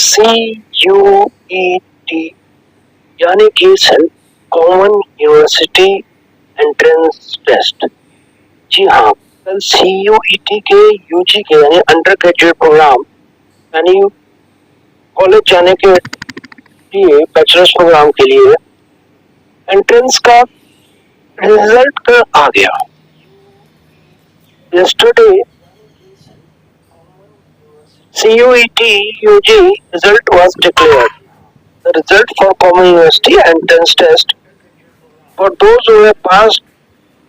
CUET यानी कि central common university entrance test. जी हाँ, कल CUET के UG के यानी अंडर ग्रेजुएट प्रोग्राम यानी कॉलेज जाने के लिए बैचलर्स प्रोग्राम के लिए एंट्रेंस का रिजल्ट आ गया। Yesterday, CUET UG result was declared. The result for Common University entrance test for those who have passed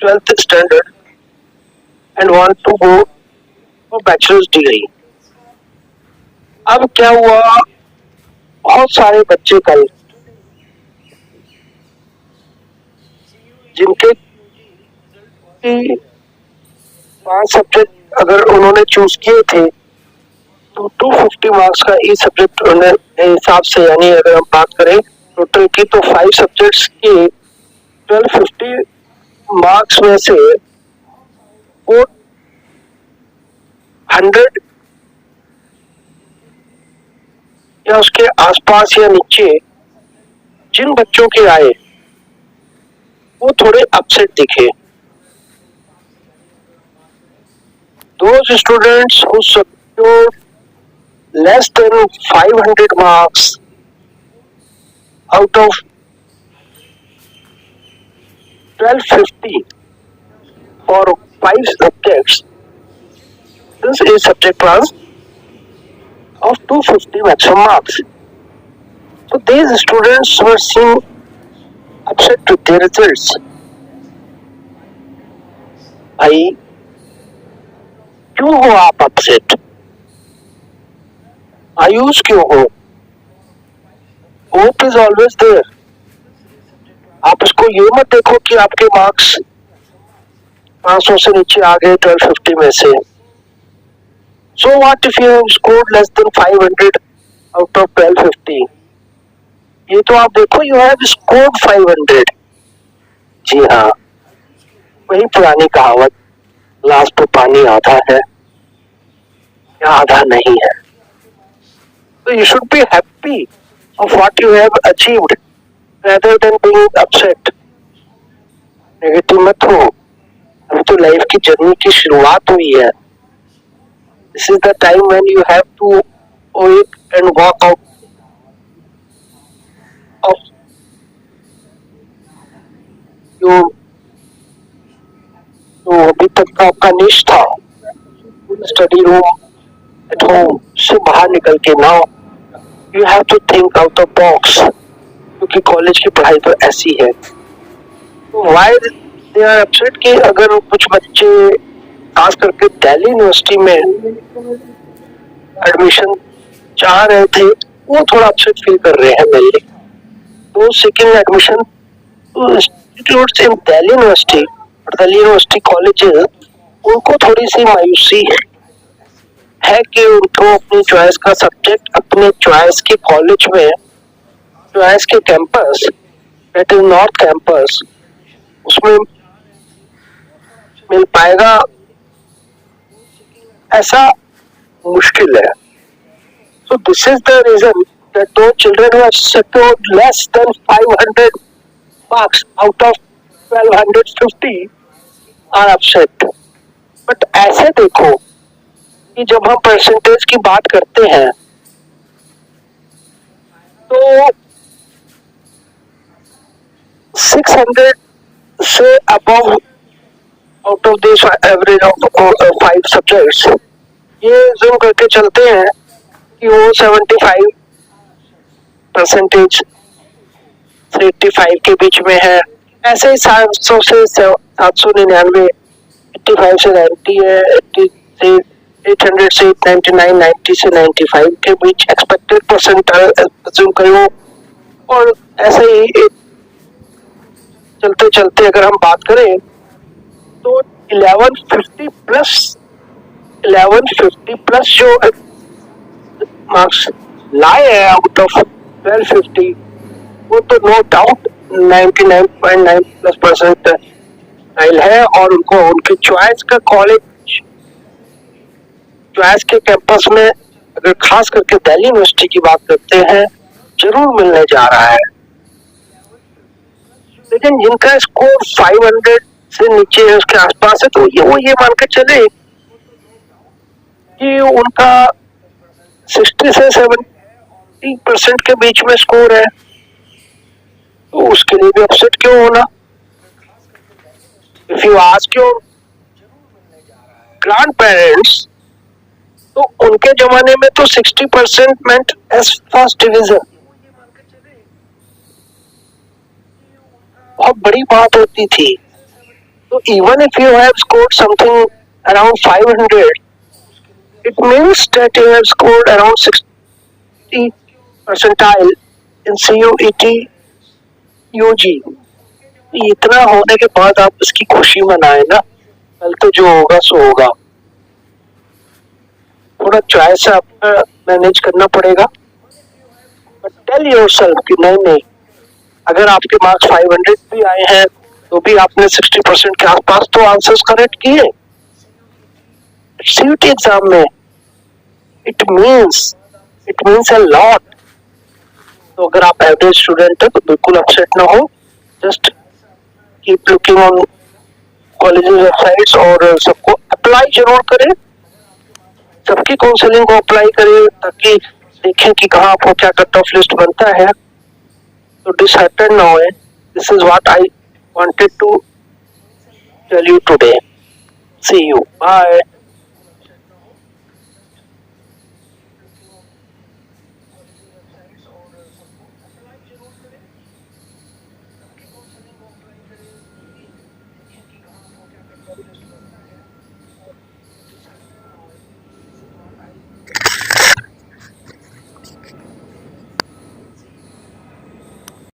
12th standard and want to go for bachelor's degree. अब क्या हुआ, बहुत सारे बच्चे कल जिनके 5 सब्जेक्ट अगर उन्होंने चूज किए थे तो 250 मार्क्स का ई सब्जेक्ट हिसाब से, यानी अगर हम बात करें टोटल की तो 5 सब्जेक्ट्स के 1250 मार्क्स में से 400 या उसके आसपास या नीचे जिन बच्चों के आए वो थोड़े अपसेट दिखे। Those students who secured less than 500 marks out of 1250 for 5 subjects, this is subject was of 250 maximum marks. So these students were seen upset with their results. भाई क्यों हो आप अपसेट? मायूस क्यों हो? Hope is always there. आप इसको ये मत देखो कि आपके मार्क्स 500 से नीचे आ गए 1250 में से। So what if you have scored less than 500 out of 1250? ये तो आप देखो you have scored 500। जी हाँ, वही पुरानी कहावत, ग्लास पे पानी आधा है या आधा नहीं है। So you should be happy of what you have achieved rather than being upset. Negative मत हो, अभी तो लाइफ की जर्नी की शुरुआत हुई है। This is the time when you have to wake and walk out of जो अभी तक का आपका निश था, स्टडी रूम एट होम से बाहर निकल के now you have to think out of box, क्योंकि कॉलेज की पढ़ाई तो ऐसी है। तो व्हाई दे आर अपसेट कि अगर कुछ बच्चे खास करके दिल्ली यूनिवर्सिटी में एडमिशन चाह रहे थे वो थोड़ा अपसेट फील कर रहे हैं मेनली। तो सेकेंड एडमिशन इंस्टीट्यूट्स इन दिल्ली यूनिवर्सिटी और दिल्ली यूनिवर्सिटी कॉलेजेस, उनको थोड़ी सी मायूसी है कि उनको अपनी चॉइस का सब्जेक्ट अपने चॉइस के कॉलेज में, चॉइस के campus that is north campus, उसमें मिल पाएगा ऐसा मुश्किल है। So this is the reason that those children who have secured less than 500 marks out of 1250 are upset. But ऐसे देखो कि जब हम परसेंटेज की बात करते हैं तो 600 से above out of this average of 5 subjects, ये zoom करके चलते हैं कि वो 75% से 85 के बीच में है। ऐसे ही 700 से 799, 85 से 90 है, 80 से 800 से 899, 90 से 95 के बीच एक्सपेक्टेड परसेंटाइल zoom करो। और ऐसे ही चलते चलते अगर हम बात करें तो 1150 प्लस जो मार्क्स लाए हैं आउट ऑफ 1250, वो तो नो डाउट 99.9+% है और उनको उनकी चॉइस का कॉलेज, चॉइस के कैंपस में अगर खास करके दिल्ली यूनिवर्सिटी की बात करते हैं, जरूर मिलने जा रहा है। लेकिन जिनका स्कोर 500 से नीचे है, उसके आसपास है, तो वो ये मान के चले कि उनका 60 से 70% के बीच में स्कोर है, तो उसके लिए भी अपसेट क्यों होना। If you ask your grand parents, तो उनके जमाने में तो 60% मेंट एज फर्स्ट डिवीजन, बहुत बड़ी बात होती थी। तो even if you have scored something around 500, it means that you have scored around 60 percentile in CUET UG। इतना होने के बाद आप इसकी खुशी मनाए ना, कल तो जो होगा सो होगा। थोड़ा चॉइस आपका मैनेज करना पड़ेगा, बट टेल योरसेल्फ कि नहीं, अगर आपके मार्क्स 500 भी आए हैं तो भी आपने 60% के आसपास तो आंसर्स करेक्ट किए। CUET एग्जाम में इट मीन्स अ लॉट। तो अगर आप एवरेज स्टूडेंट है तो बिल्कुल अपसेट ना हो, just keep looking on college websites और सबको अप्लाई जरूर करें, सबकी काउंसलिंग को अप्लाई करें ताकि देखें कि कहाँ आपको क्या कट ऑफ लिस्ट बनता है। तो डिसहार्टेंड ना होए। This is what I wanted to tell you today. See you, bye.